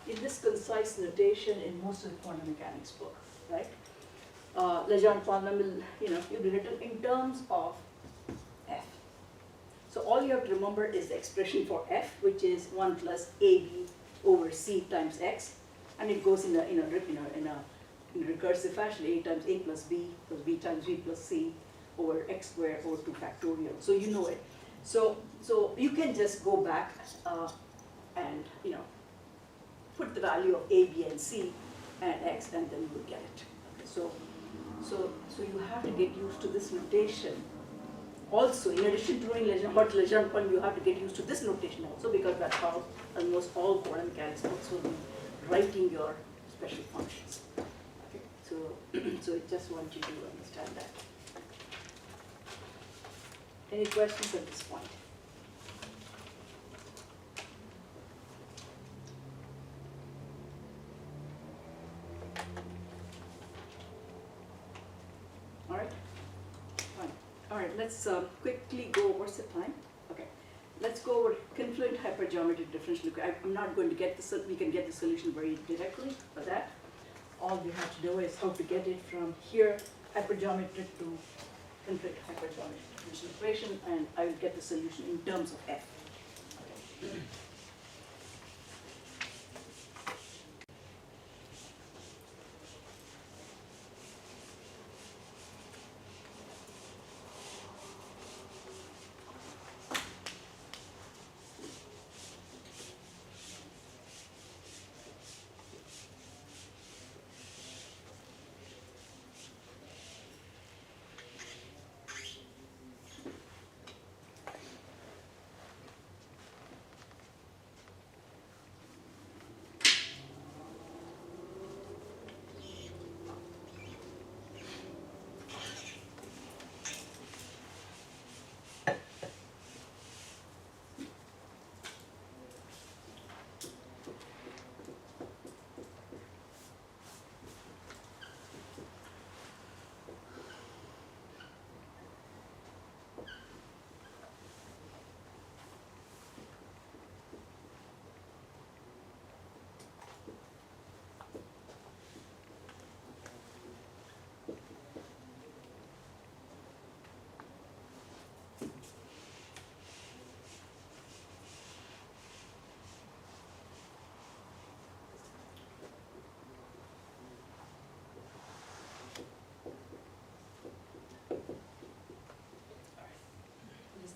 in this concise notation in most of the quantum mechanics book, right? Legendre polynomial, will be written in terms of f. So all you have to remember is the expression for f, which is 1 plus ab over c times x, and it goes in a recursive fashion, a times a plus b times b plus c over x squared over 2 factorial. So you know it. So you can just go back and put the value of a, b, and c and x, and then you will get it. Okay, so you have to get used to this notation. Also, in addition to knowing Legendre polynomial, you have to get used to this notation also, because that's how almost all quantum mechanics books will be writing your special functions. Okay, so I just want you to understand that. Any questions at this point? let's quickly go, what's the time? Okay, let's go over confluent hypergeometric differential equation. I'm not going to get we can get the solution very directly for that. All we have to do is how to get it from here, hypergeometric to confluent hypergeometric differential equation, and I will get the solution in terms of F. Okay.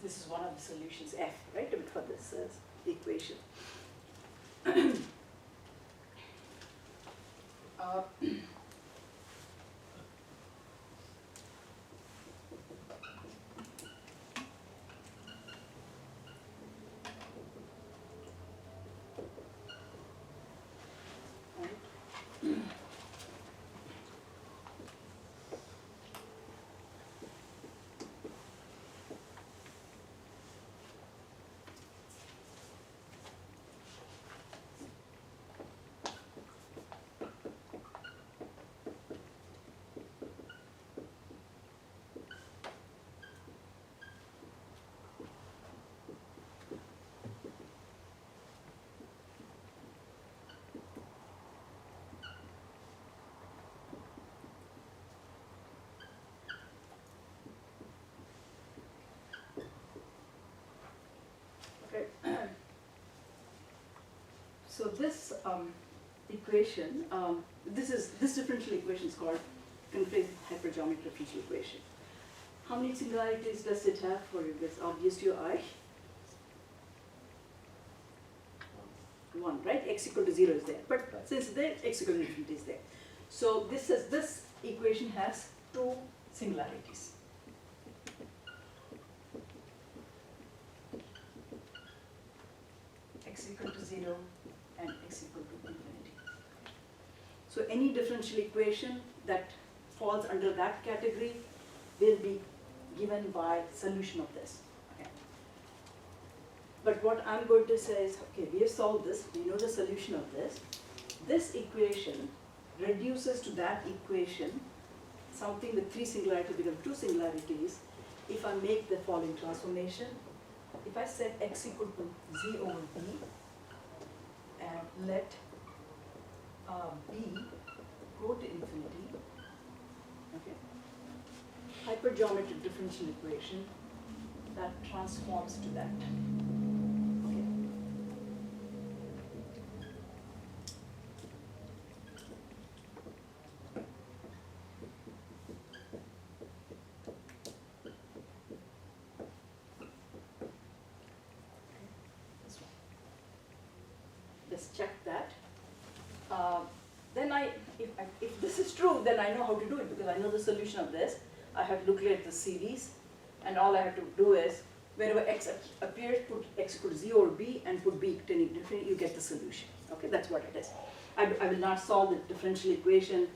This is one of the solutions, F, right, for this equation. So this equation, this differential equation is called confluent hypergeometric differential equation. How many singularities does it have for you? It's obvious to your eye. One, right? X equal to 0 is there. But since there, x equal to infinity is there. So this equation has two singularities. X equal to 0 and x equal to infinity. So any differential equation that falls under that category will be given by solution of this. Okay. But what I'm going to say is, okay, we have solved this, we know the solution of this. This equation reduces to that equation something with three singularities become two singularities if I make the following transformation. If I set x equal to z over b and let b go to infinity, okay, hypergeometric differential equation that transforms to that. Okay. This one. Let's check that. Then if this is true, then I know how to do it because I know the solution of this. I have to look at the series, and all I have to do is, wherever x appears, put x equal to z over b, and put b tending to infinity, you get the solution. Okay, that's what it is. I will not solve the differential equation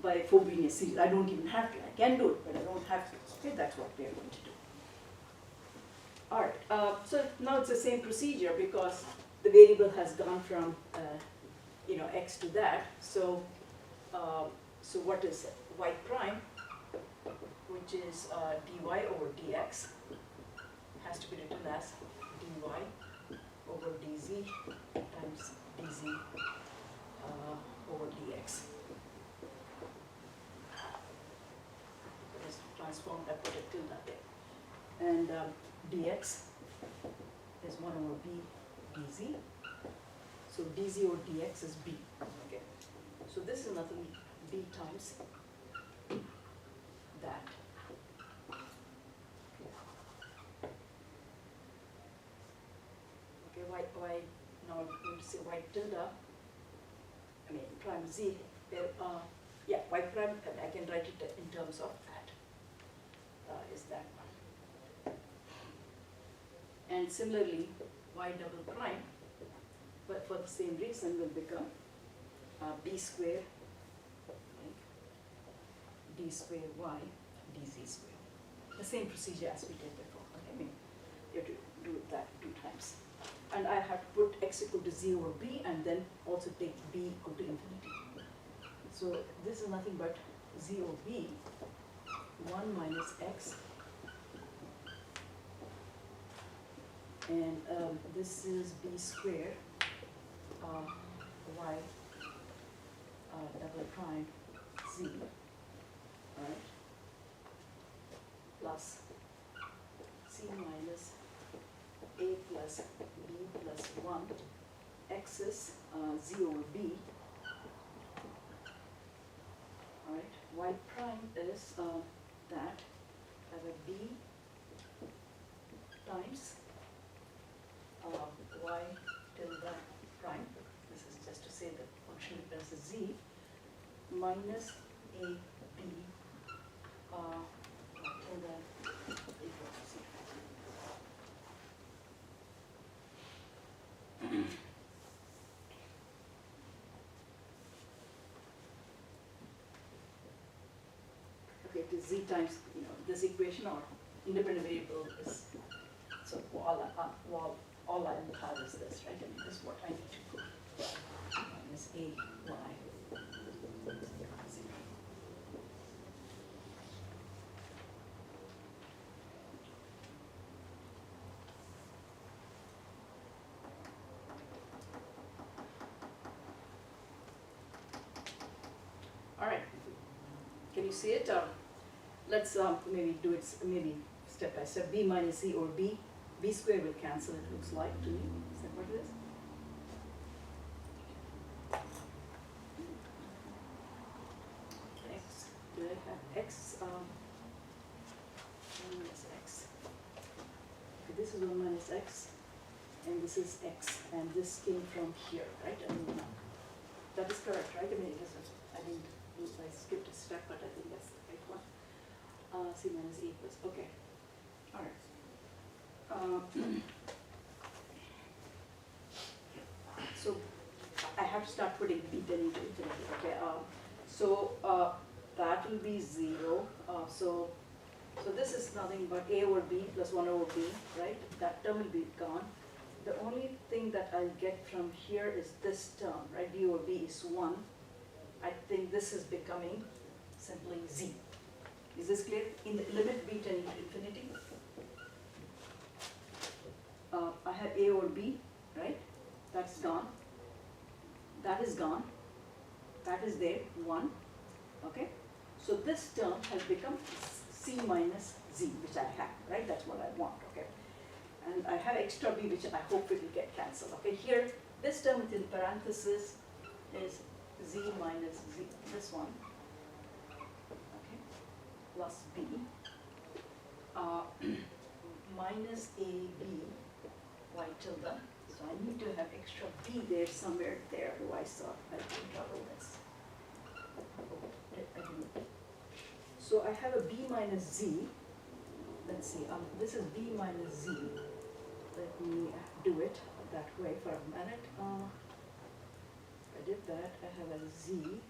by Frobenius series. I don't even have to. I can do it, but I don't have to. Okay, that's what we are going to do. All right. So now it's the same procedure because the variable has gone from x to that. So so what is y prime which is dy over dx, has to be written as dy over dz times dz over dx. Just transform that, put a tilde there. And dx is 1 over b dz. So dz over dx is b. Okay. So this is nothing b times that. Okay, y now I'm going to say y tilde, I mean prime z, yeah, y prime, I can write it in terms of that, is that one. And similarly, y double prime, but for the same reason will become b square, right, d square y dz square. The same procedure as we did before. Okay? I mean, you have to do that 2 times. And I have to put x equal to z over b and then also take b equal to infinity. So this is nothing but z over b, 1 minus x, and this is b square y double prime z, right, plus c minus a plus b plus 1 x is z over b, alright, y prime is that, I have a b times y tilde prime, this is just to say the function depends on z, minus a b y tilde equal to z. Okay, it is z times, this equation or independent variable is, so all I have is this, right? I mean, this is what I need to put. Minus a y. All right. Can you see it? Let's maybe do it maybe step by step. B minus c or b square will cancel, it looks like to me. Is that what it is? X, do I have x? 1 minus x. Okay, this is 1 minus x, and this is x, and this came from here, right? I mean, that is correct, right? I mean, it isn't, I didn't, I skipped a step, but I think that's the right one. C minus e plus, okay. All right. So I have to start putting b10 into infinity, okay? So that will be 0. So this is nothing but a over b plus 1 over b, right? That term will be gone. The only thing that I'll get from here is this term, right? b over b is 1. I think this is becoming simply z. Is this clear? In the limit b tending to infinity, I have a over b, right? That's gone. That is gone. That is there, 1. Okay? So this term has become c minus z, which I have, right? That's what I want, okay? And I have extra b, which I hope it will get cancelled. Okay, here, this term within parentheses is z minus z, this one, okay, plus b, minus a b y tilde. So I need to have extra b there somewhere there, otherwise I'll have trouble with this. So I have a b minus z. Let's see, this is b minus z. Let me do it that way for a minute. I did that, I have a z,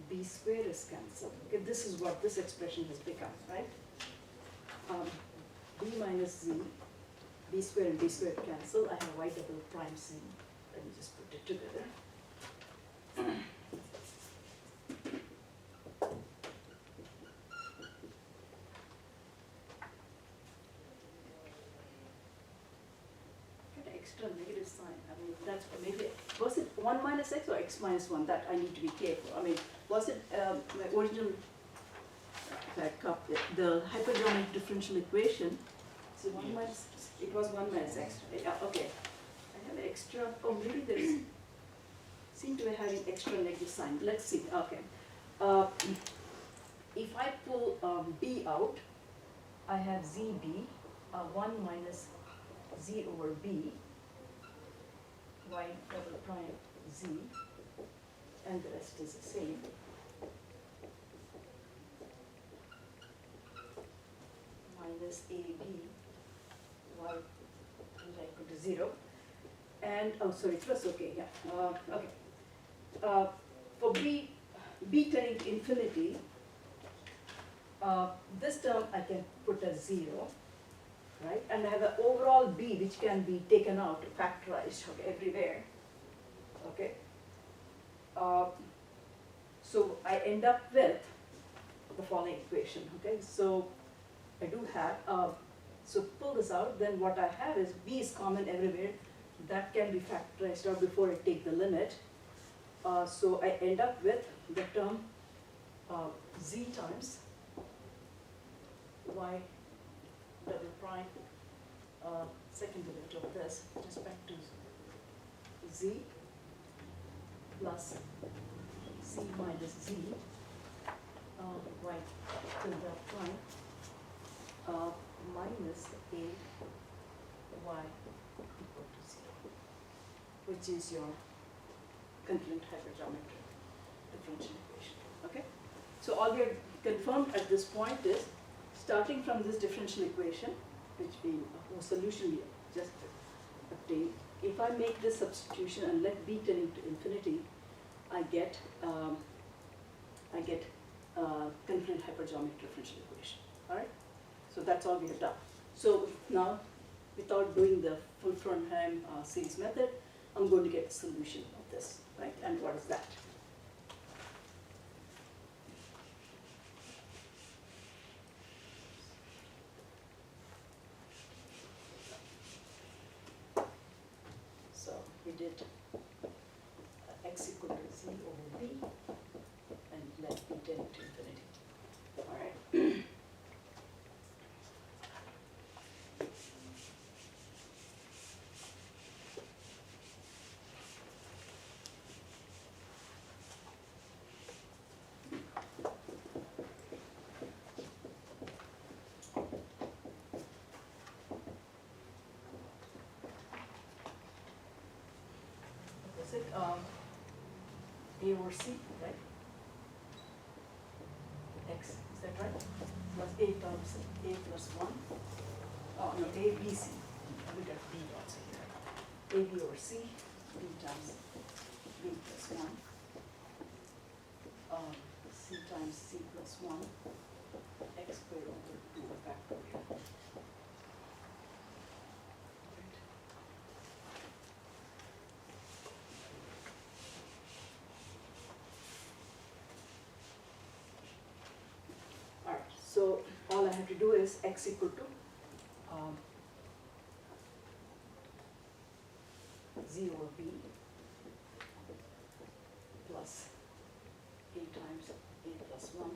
b squared is cancelled. Okay, this is what this expression has become, right? B minus z, b squared and b squared cancel. I have y double prime z. Let me just put it together. extra negative sign. I mean, that's maybe, was it 1 minus x or x minus 1? That I need to be careful. I mean, was it my original, the hypergeometric differential equation? So 1 minus, it was 1 minus x, right? Yeah, okay. I have an extra, oh, maybe there's, seem to be having extra negative sign. Let's see, okay. If I pull b out, I have zb, 1 minus z over b, y double prime z, and the rest is the same. Minus ab, y is equal to 0. And, oh, sorry, it was okay, yeah, okay. For b tending to infinity, this term I can put as 0, right? And I have an overall b which can be taken out, factorized, okay, everywhere, okay? So I end up with the following equation, okay? So I do have, so pull this out, then what I have is b is common everywhere. That can be factorized out before I take the limit. So I end up with the term z times y double prime, second derivative of this, with respect to z plus c minus z, y tilde prime, minus a y equal to 0, which is your concurrent hypergeometric differential equation, okay? So all we have confirmed at this point is, starting from this differential equation, which we, whose solution we just obtained, if I make this substitution and let b tending to infinity, I get concurrent hypergeometric differential equation, all right? So that's all we have done. So now, without doing the full Frunheim series method, I'm going to get the solution of this, right? And what is that? So we did x equal to z over b, and let b tend to infinity. All right. Is it a over c, right? X, is that right? Plus a times a plus 1. Oh, no, a, b, c. We got b also here. A, b over c, b times b plus 1. C times c plus 1. X squared over 2 factorial. So all I have to do is x equal to z over b plus a times a plus 1.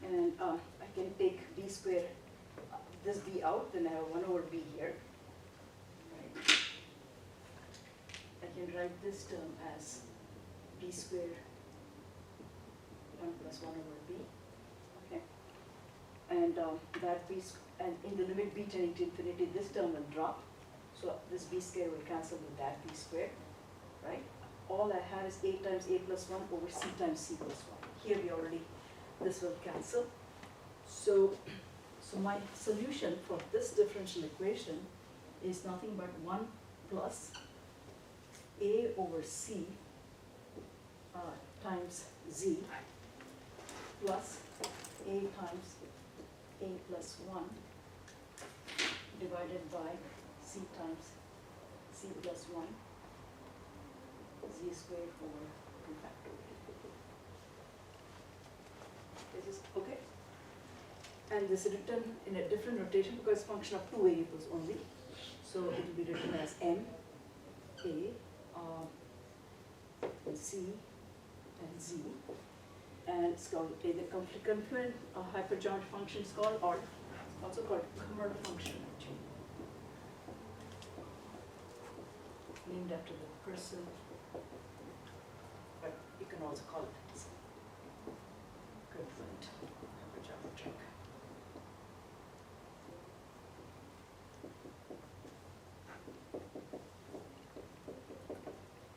And I can take b square, this b out, then I have 1 over b here. Right. I can write this term as b square 1 plus 1 over b. Okay. And that b, and in the limit b tending to infinity, this term will drop. So this b square will cancel with that b square, right? All I have is a times a plus 1 over c times c plus 1. Here we already, this will cancel. So my solution for this differential equation is nothing but 1 plus a over c times z plus a times a plus 1 divided by c times c plus 1 z squared over 2 factorial. This is okay. And this is written in a different notation because it's a function of two variables only. So it will be written as m, a, c, and z. And it's called either confluent hypergeometric function is called, or also called Kummer function actually. Named after the person, but you can also call it confluent hypergeometric.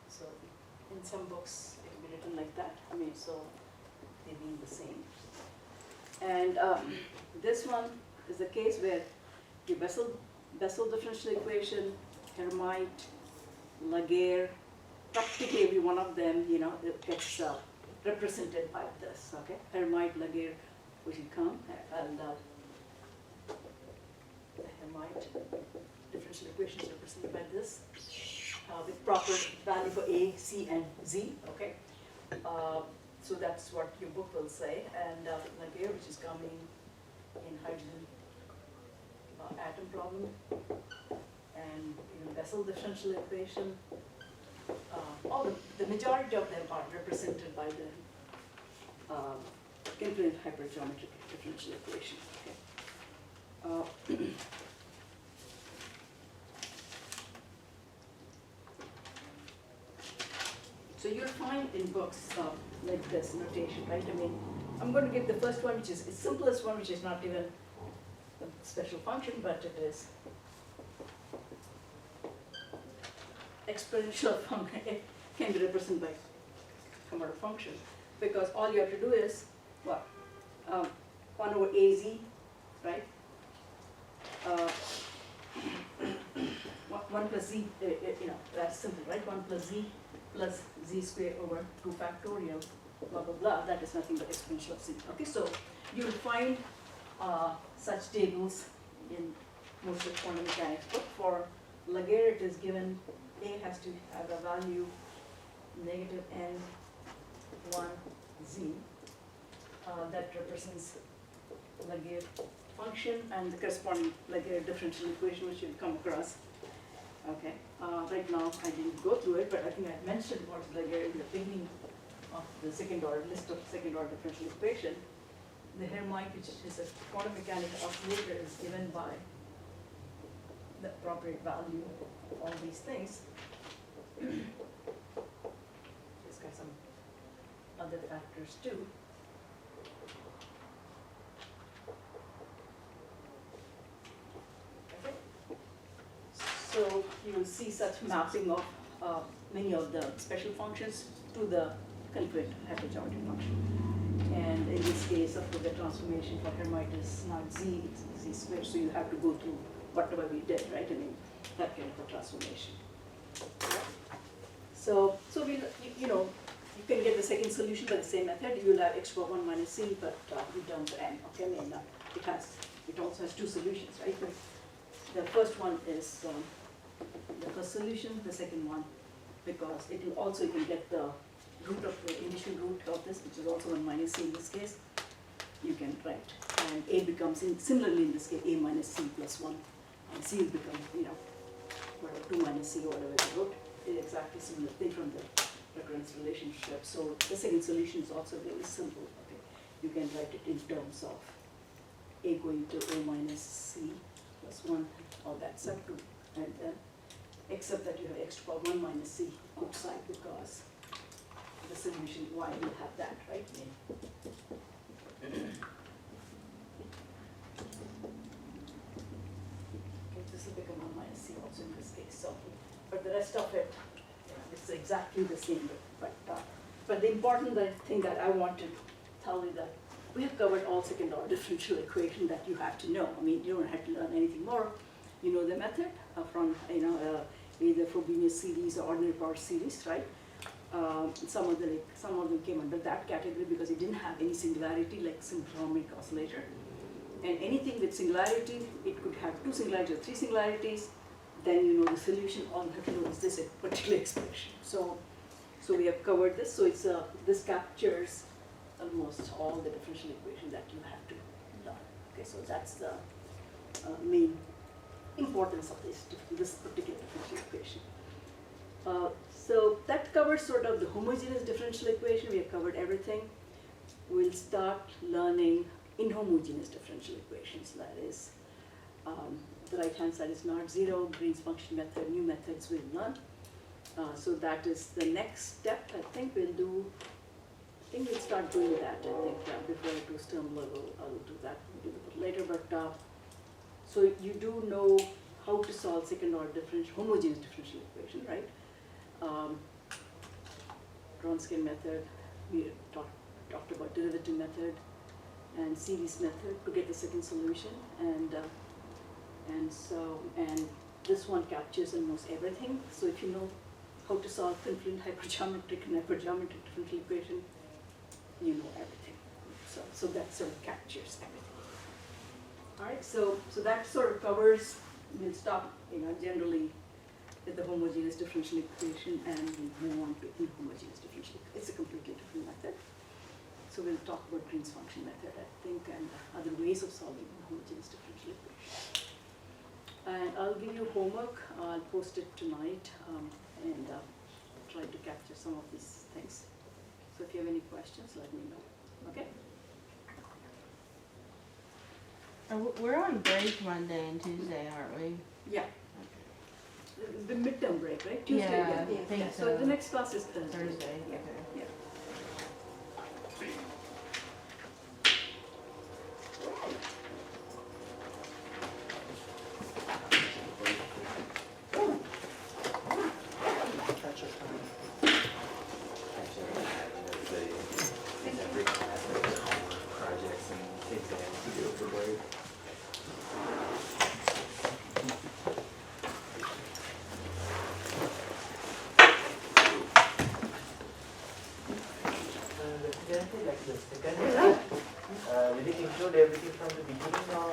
So in some books it will be written like that. I mean, so they mean the same. And this one is the case where the Bessel differential equation, Hermite, Laguerre, practically every one of them, you know, it gets represented by this, okay? Hermite, Laguerre, which will come, and the Hermite differential equation is represented by this, with proper value for A, C, and Z, okay? So that's what your book will say, and Laguerre, which is coming in hydrogen atom problem, and even Bessel differential equation. All the majority of them are represented by the confluent hypergeometric differential equation. Okay. So you'll find in books like this notation, right? I mean, I'm going to give the first one, which is the simplest one, which is not even a special function, but it is exponential function. It can be represented by Kummer function, because all you have to do is what? 1 over az, right? 1 plus z, you know, that's simple, right? 1 plus z plus z squared over 2 factorial, blah, blah, blah. That is nothing but exponential of z. Okay, so you will find such tables in most of the quantum mechanics book. For Laguerre, it is given A has to have a value negative n1 z. That represents Laguerre function and the corresponding Laguerre differential equation, which you'll come across. Okay. Right now, I didn't go through it, but I think I mentioned what is Laguerre in the beginning of the second order list of second order differential equation. The Hermite, which is a quantum mechanical oscillator, is given by the appropriate value of all these things. It's got some other factors too. Okay. So you will see such mapping of many of the special functions to the confluent hypergeometric function. And in this case, of course, the transformation for Hermite is not z, it's z squared, so you have to go through whatever we did, right? I mean, that kind of a transformation. So we'll, you know, you can get the second solution by the same method. You'll have x power 1 minus c, but in terms of n, okay? I mean, it also has two solutions, right? But the first one is the first solution, the second one, because it will also, you can get the root of the initial root of this, which is also 1 minus c in this case, you can write. And a becomes, similarly in this case, a minus c plus 1. And c will become, you know, whatever, 2 minus c or whatever the root is exactly similar thing from the recurrence relationship. So the second solution is also really simple. Okay, you can write it in terms of a going to a minus c plus 1, all that sub 2. And then, except that you have x to the power 1 minus c outside, because the solution y will have that, right? Okay, this will become 1 minus c also in this case. So, but the rest of it, it's exactly the same. But the important thing that I want to tell you that we have covered all second order differential equation that you have to know. I mean, you don't have to learn anything more. You know the method from, you know, either Frobenius series or ordinary power series, right? Some of them came under that category because it didn't have any singularity like symptomic oscillator. And anything with singularity, it could have two singularities or three singularities, then you know the solution, all you have to know is this particular expression. So we have covered this, so it's this captures almost all the differential equations that you have to learn. Okay, so that's the main importance of this particular differential equation. So that covers sort of the homogeneous differential equation. We have covered everything. We'll start learning inhomogeneous differential equations. That is, the right-hand side is not zero, Green's function method, new methods we'll learn. So that is the next step. I think we'll start doing that. I think before I do Sturm level, I'll do that a little bit later. But so you do know how to solve second-order homogeneous differential equation, right? Wronskian method. We talked about derivative method and series method to get the second solution, and this one captures almost everything. So if you know how to solve confluent hypergeometric and hypergeometric differential equation, you know everything. So that sort of captures everything. All right. So that sort of covers. We'll stop, generally with the homogeneous differential equation, and we'll move on to inhomogeneous differential. It's a completely different method. So we'll talk about Green's function method, I think, and other ways of solving homogeneous differential equation. And I'll give you homework. I'll post it tonight, and try to capture some of these things. So if you have any questions, let me know. Okay? We're on break Monday and Tuesday, aren't we? Yeah. The midterm break, right? Tuesday. Yeah, I think So so. the next class is Thursday. Thursday, Yeah. okay. Yeah. Every class has homework, projects, and exams to do for break. Did it include everything from the beginning or?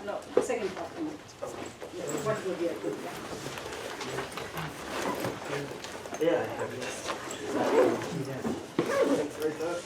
No, second part. Yeah, what would be a good one? Yeah, I have this. Thanks very much.